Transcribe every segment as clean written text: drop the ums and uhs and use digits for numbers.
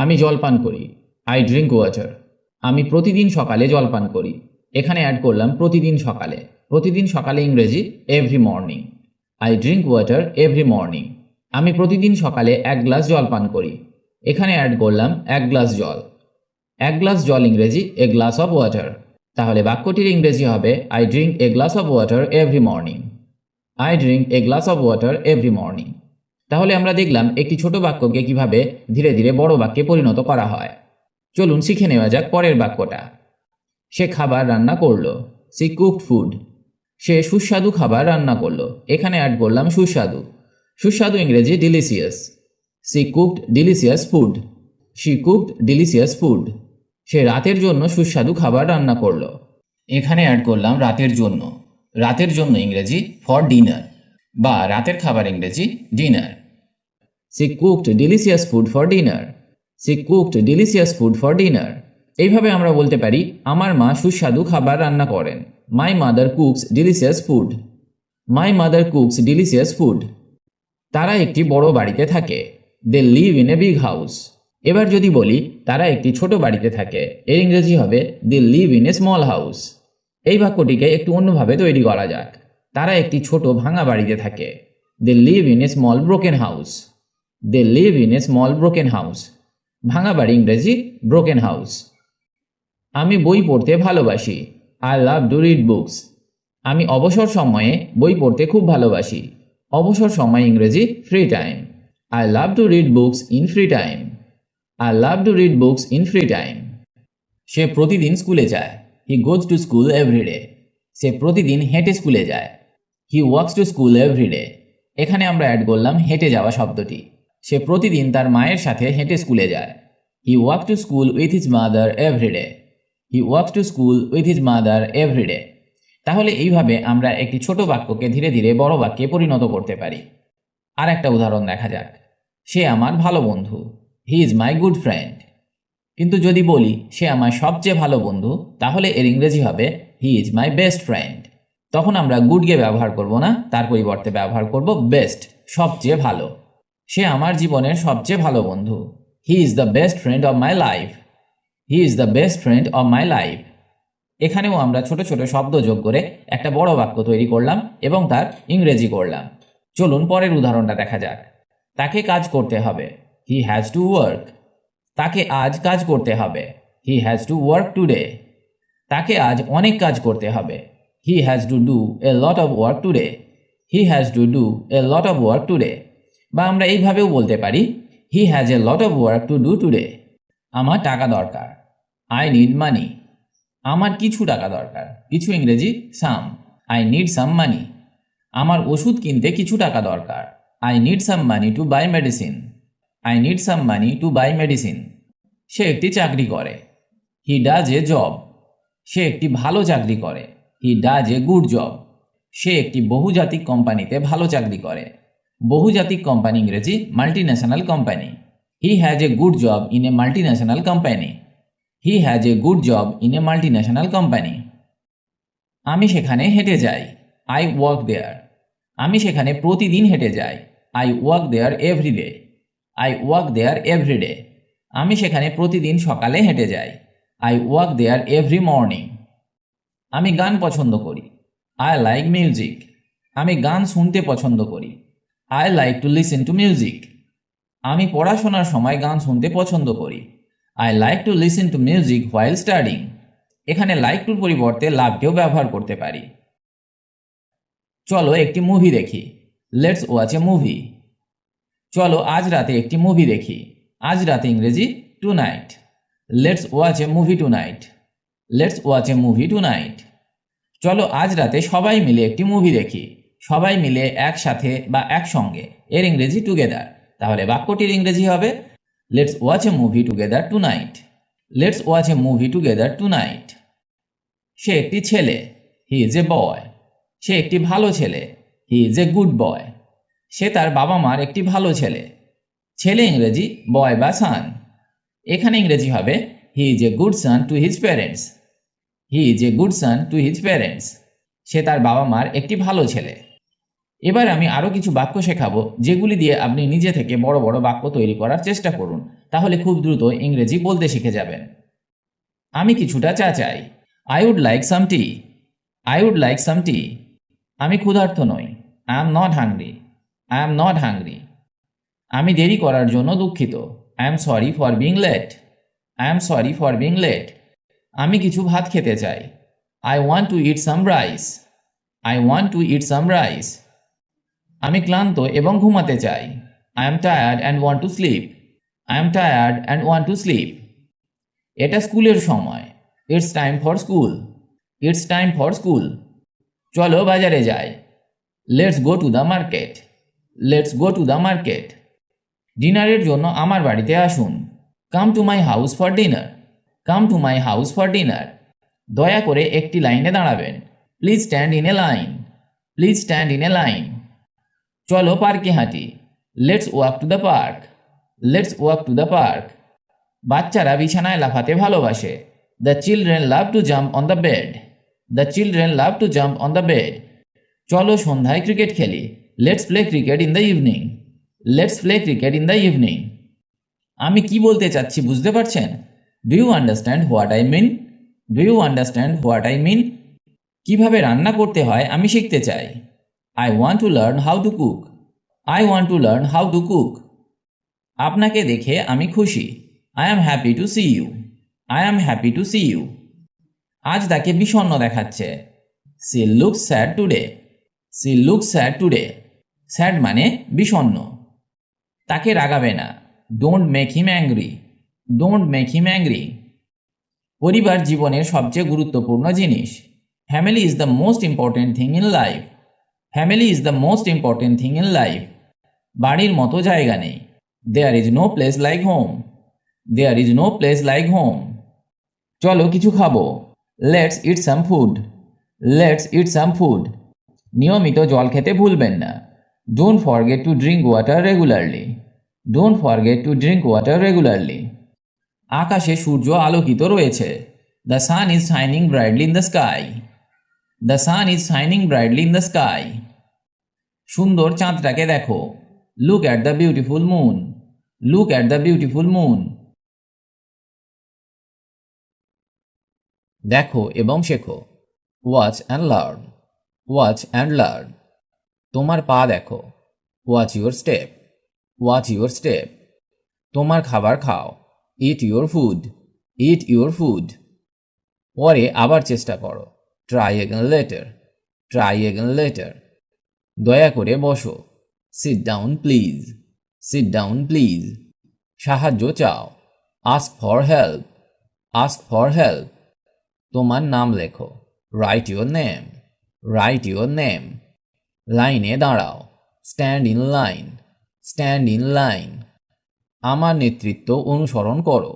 আমি জল পান করি। I drink water. আমি প্রতিদিন সকালে জল পান করি। এখানে অ্যাড করলাম প্রতিদিন সকালে। প্রতিদিন সকালে ইংরেজি every morning. I drink water every morning. আমি প্রতিদিন সকালে 1 গ্লাস জল পান করি। এখানে অ্যাড করলাম 1 গ্লাস জল। 1 গ্লাস জল ইংরেজি এ গ্লাস অফ ওয়াটার। তাহলে বাক্যটির ইংরেজি হবে I drink a glass of water every morning. I drink a glass of water every morning. তাহলে আমরা দেখলাম একটি ছোট বাক্যকে কিভাবে ধীরে ধীরে বড় বাক্যে পরিণত করা হয়। চলুন শিখে নেওয়া যাক পরের বাক্যটা। সে খাবার রান্না করলো। C cooked food. সে সুস্বাদু খাবার রান্না করলো। এখানে অ্যাড করলাম সুস্বাদু। সুস্বাদু ইংরেজি delicious. She cooked delicious food. She cooked delicious food. সে রাতের জন্য সুস্বাদু খাবার রান্না করলো। এখানে অ্যাড করলাম রাতের জন্য। রাতের জন্য ইংরেজি ফর ডিনার, বা রাতের খাবার ইংরেজি dinner. She cooked delicious food for dinner. She cooked delicious food for dinner. এইভাবে আমরা বলতে পারি আমার মা সুস্বাদু খাবার রান্না করেন। My mother cooks delicious food. My mother cooks delicious food. তারা একটি বড় বাড়িতে থাকে। They live in a big house. এবার যদি বলি তারা একটি ছোট বাড়িতে থাকে, এর ইংরেজি হবে they live in a small house. এই বাক্যটিকে একটু অন্যভাবে তৈরি করা যাক। তারা একটি ছোট ভাঙা বাড়িতে থাকে। They live in a small broken house. They live in a small broken house. ভাঙা বাড়ি ইংরেজি ব্রোকেন হাউস। আমি বই পড়তে ভালোবাসি। I love to read books. আমি অবসর সময়ে বই পড়তে খুব ভালোবাসি। অবসর সময় ইংরেজি free time. I love to read books in free time. I love to read books in free time. সে প্রতিদিন স্কুলে যায়। He goes to school everyday. সে প্রতিদিন হেঁটে স্কুলে যায়। He walks to school everyday. এখানে আমরা অ্যাড করলাম হেঁটে যাওয়া শব্দটি। সে প্রতিদিন তার মায়ের সাথে হেঁটে স্কুলে যায়। He walk to school with his mother everyday. He walks to school with his mother everyday. তাহলে এইভাবে আমরা একটি ছোট বাক্যকে ধীরে ধীরে বড় বাক্যে পরিণত করতে পারি। আর একটা উদাহরণ দেখা যাক। সে আমার ভালো বন্ধু। He is my good friend. কিন্তু যদি বলি সে আমার সবচেয়ে ভালো বন্ধু, তাহলে এর ইংরেজি হবে he is my best friend. তখন আমরা গুডকে ব্যবহার করব না, তার পরিবর্তে ব্যবহার করব বেস্ট, সবচেয়ে ভালো। সে আমার জীবনের সবচেয়ে ভালো বন্ধু। He is the best friend of my life. He is the best friend of my life. এখানেও আমরা ছোট ছোট শব্দ যোগ করে একটা বড় বাক্য তৈরি করলাম এবং তার ইংরেজি করলাম। চলুন পরের উদাহরণটা দেখা যাক। তাকে কাজ করতে হবে। He has to work. তাকে আজ কাজ করতে হবে। He has to work today. তাকে আজ অনেক কাজ করতে হবে। He has to do a lot of work today. He has to do a lot of work today. বা আমরা এইভাবেও বলতে পারি হি has A lot of work to do today. আমার টাকা দরকার। I need money. আমার কিছু টাকা দরকার। কিছু ইংরেজি সাম। আই নিড সাম মানি। আমার ওষুধ কিনতে কিছু টাকা দরকার। I need some money to buy medicine. I need some money to buy medicine. সে একটি চাকরি করে। He does A job. সে একটি ভালো চাকরি করে। He does a good job. সে একটি বহুজাতিক কোম্পানিতে ভালো চাকরি করে। বহুজাতিক কোম্পানি ইংরেজি multinational company. He has a good job in a multinational company. He has a good job in a multinational company. আমি সেখানে হেঁটে যাই। I walk there. আমি সেখানে প্রতিদিন হেঁটে যাই। I walk there everyday. I walk there everyday. আমি সেখানে প্রতিদিন সকালে হেঁটে যাই। I walk there every morning. আমি গান পছন্দ করি। I like music. আমি গান শুনতে পছন্দ করি। I like to listen to music. আমি পড়াশোনার সময় গান শুনতে পছন্দ করি। I like to listen to music while studying. এখানে লাইক টুর পরিবর্তে লাভকেও ব্যবহার করতে পারি। চলো একটি মুভি দেখি। Let's watch a movie. চলো আজ রাতে একটি মুভি দেখি। আজ রাতে ইংরেজি tonight. Let's watch a movie tonight. Let's watch a movie tonight. চলো আজ রাতে সবাই মিলে একটি মুভি দেখি। সবাই মিলে একসাথে বা একসঙ্গে, এর ইংরেজি টুগেদার। তাহলে বাক্যটির ইংরেজি হবে let's watch a movie together tonight. Let's watch a movie together tonight. সে একটি ছেলে। হি ইজ এ বয়। সে একটি ভালো ছেলে। হি ইজ এ গুড বয়। সে তার বাবা মার একটি ভালো ছেলে। ছেলে ইংরেজি বয় বা সান। এখানে ইংরেজি হবে he is a good son to his parents. He is a good son to his parents. সে তার বাবা মার একটি ভালো ছেলে। এবার আমি আরও কিছু বাক্য শেখাবো যেগুলি দিয়ে আপনি নিজে থেকে বড় বড় বাক্য তৈরি করার চেষ্টা করুন, তাহলে খুব দ্রুত ইংরেজি বলতে শিখে যাবেন। আমি কিছুটা চা চাই। I would like some tea. I would like some tea. আমি ক্ষুধার্ত নই। I am not hungry. I am not hungry. আমি দেরি করার জন্য দুঃখিত। I am sorry for being late. I am sorry for being late. আমি কিছু ভাত খেতে চাই। I want to eat some rice. I want to eat some rice. আমি ক্লান্ত এবং ঘুমাতে চাই। I am tired and want to slip. I am tired and want to sleep. এটা স্কুলের সময়। It's time for school. It's time for school. চলো বাজারে যাই। Let's go to the market. Let's go to the market. ডিনারের জন্য আমার বাড়িতে আসুন। Come to my house for dinner. Come to my house for dinner. দয়া করে একটি লাইনে দাঁড়াবেন। Please stand in a line. Please stand in a line. চলো পার্কে হাঁটি। Let's walk to the park. Let's walk to the park. বাচ্চারা বিছানায় লাফাতে ভালোবাসে। The children love to jump on the bed. The children love to jump on the bed. চলো সন্ধ্যায় cricket খেলি। Let's play cricket in the evening. Let's play cricket in the evening. আমি কি বলতে চাচ্ছি বুঝতে পারছেন? Do you understand what I mean? Do you understand what I mean? কিভাবে রান্না করতে হয় আমি শিখতে চাই। I want to learn how to cook. I want to learn how to cook. আপনাকে দেখে আমি খুশি। I am happy to see you. I am happy to see you. আজ তাকে বিষণ্ণ দেখাচ্ছে। She looks sad today. She looks sad today. Sad মানে বিষণ্ণ। তাকে রাগাবে না। Don't make him angry. Don't make him angry. পরিবার জীবনের সবচেয়ে গুরুত্বপূর্ণ জিনিস। Family is the most important thing in life. Family is the most important thing in life. বাড়ির মতো জায়গা নেই। There is no place like home. There is no place like home. চলো কিছু খাবো। Let's eat some food. Let's eat some food. নিয়মিত জল খেতে ভুলবেন না। Don't forget to drink water regularly. Don't forget to drink water regularly. আকাশে সূর্য আলোকিত রয়েছে। The sun is shining brightly in the sky. The sun is shining brightly in the sky. সুন্দর চাঁদটাকে দেখো। Look at the beautiful moon. Look at the beautiful moon. দেখো এবং শেখো। Watch and learn. Watch and learn. তোমার পা দেখো। Watch your step. Watch your step. তোমার খাবার খাও। It your food. It your food. পরে আবার চেষ্টা করো। Try again letter. Try again letter. দয়া করে বসো। Sit down please. Sit down please. সাহায্য চাও। Ask for help. Ask for help. তোমার নাম লেখো। Right your name. Write your name. লাইনে দাঁড়াও। Stand in line. Stand in line. আমার নেতৃত্ব অনুসরণ করো।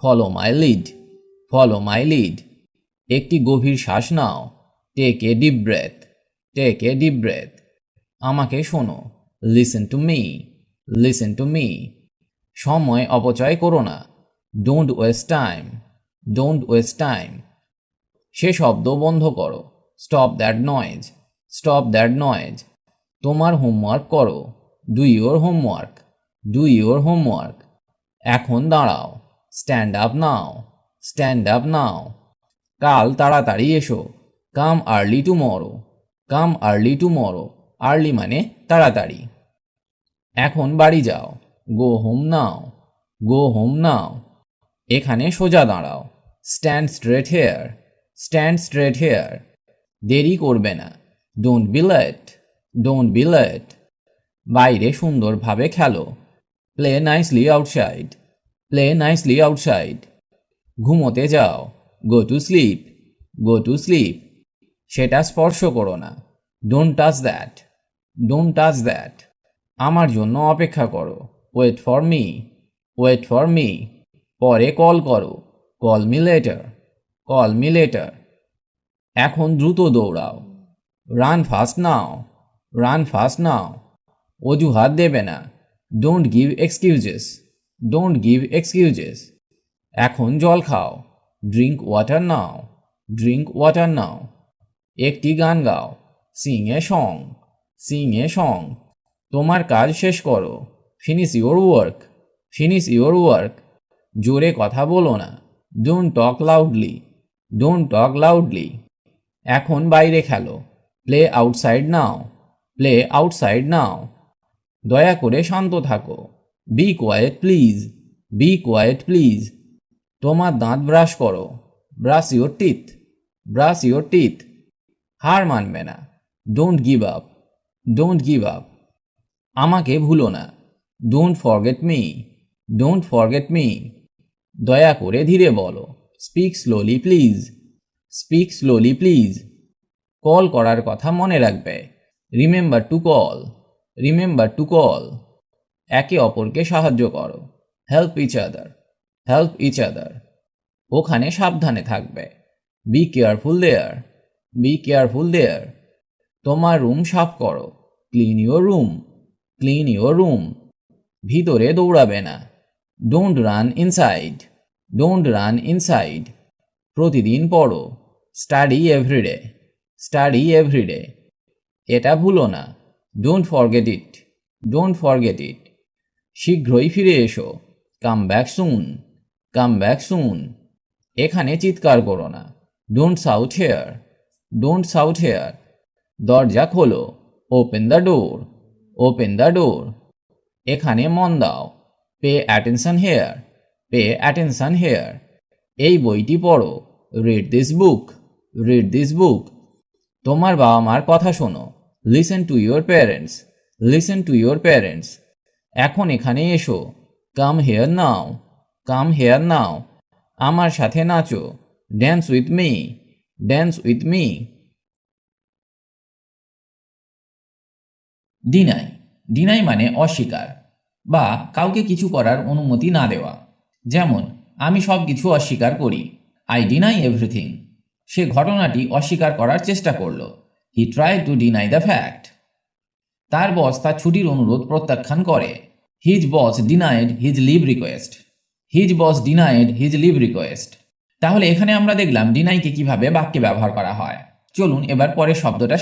Follow my lead. Follow my lead. একটি গভীর শ্বাস নাও। Take a deep breath. Take a deep breath. আমাকে শোনো। Listen to me. Listen to me. সময় অপচয় করো না। Don't waste time. Don't waste time. সে শব্দ বন্ধ করো। Stop that noise. Stop that noise. তোমার হোমওয়ার্ক করো। Do your homework. Do your homework. এখন দাঁড়াও। Stand up now. Stand up now. কাল তাড়াতাড়ি এসো। Come early tomorrow. Come early tomorrow. Early মানে তাড়াতাড়ি। এখন বাড়ি যাও। Go home now. Go home now. এখানে সোজা দাঁড়াও। Stand straight here. Stand straight here. দেরি করবে না। Don't be late. Don't be late. বাইরে সুন্দরভাবে খেলো। Play nicely outside. Play nicely outside. ঘুমোতে যাও। Go to sleep. Go to sleep. সেটা স্পর্শ করো না। Don't touch that. Don't touch that. আমার জন্য অপেক্ষা করো। Wait for me. Wait for me. পরে কল করো। Call me later. Call me later. এখন দ্রুত দৌড়াও। Run fast now. Run fast now. অজুহাত দেবে না। Don't give excuses. Don't give excuses. এখন জল খাও। Drink water now. Drink water now. একটি গান গাও। Sing a song. Sing a song. তোমার কাজ শেষ করো। Finish your work. Finish your work. জোরে কথা বলো না। Don't talk loudly. Don't talk loudly. এখন বাইরে খেলো। Play outside now. Play outside now. দয়া করে শান্ত থাকো। Be quiet please. Be quiet please. তোমার দাঁত ব্রাশ করো। Brush your teeth. Brush your teeth. হার মানবে না। Don't give up. Don't give up. আমাকে ভুলো না। Don't forget me. Don't forget me. দয়া করে ধীরে বলো। Speak slowly please. Speak slowly please. Call করার কথা মনে রাখবে। Remember to call. Remember to call. একে অপরকে সাহায্য করো। Help each other. Help each other. ওখানে সাবধানে থাকবে। Be careful there. Be careful there. তোমার রুম সাফ করো। Clean your room. Clean your room. ভিতরে দৌড়াবে না। Don't run inside. Don't run inside. প্রতিদিন পড়ো। Study everyday. Study everyday. এটা ভুলো না। Don't forget it. Don't forget it. শীঘ্রই ফিরে এসো। Come back soon. Come back সুন। এখানে চিৎকার করো না। Don't shout here. Don't shout here. দরজা খোলো। Open the door. Open the door. এখানে মন দাও। Pay attention here. Pay attention here. এই বইটি পড়ো। Read this book. Read this book. তোমার বাবা মার কথা শোনো। Listen to your parents. Listen to your parents. এখন এখানে এসো। Come here now. Come here now. আমার সাথে নাচো। Dance with me. Dance with me. Deny. Deny মানে অস্বীকার বা কাউকে কিছু করার অনুমতি না দেওয়া। যেমন আমি সব কিছু অস্বীকার করি। I deny everything. সে ঘটনাটি অস্বীকার করার চেষ্টা করল। He try to deny the fact. তার বস তার ছুটির অনুরোধ প্রত্যাখ্যান করে। His boss denied his leave request. His boss denied his leave request. তাহলে এখানে আমরা দেখলাম ডিনাইকে কিভাবে বাক্যে ব্যবহার করা হয়। চলুন এবার পরের শব্দটা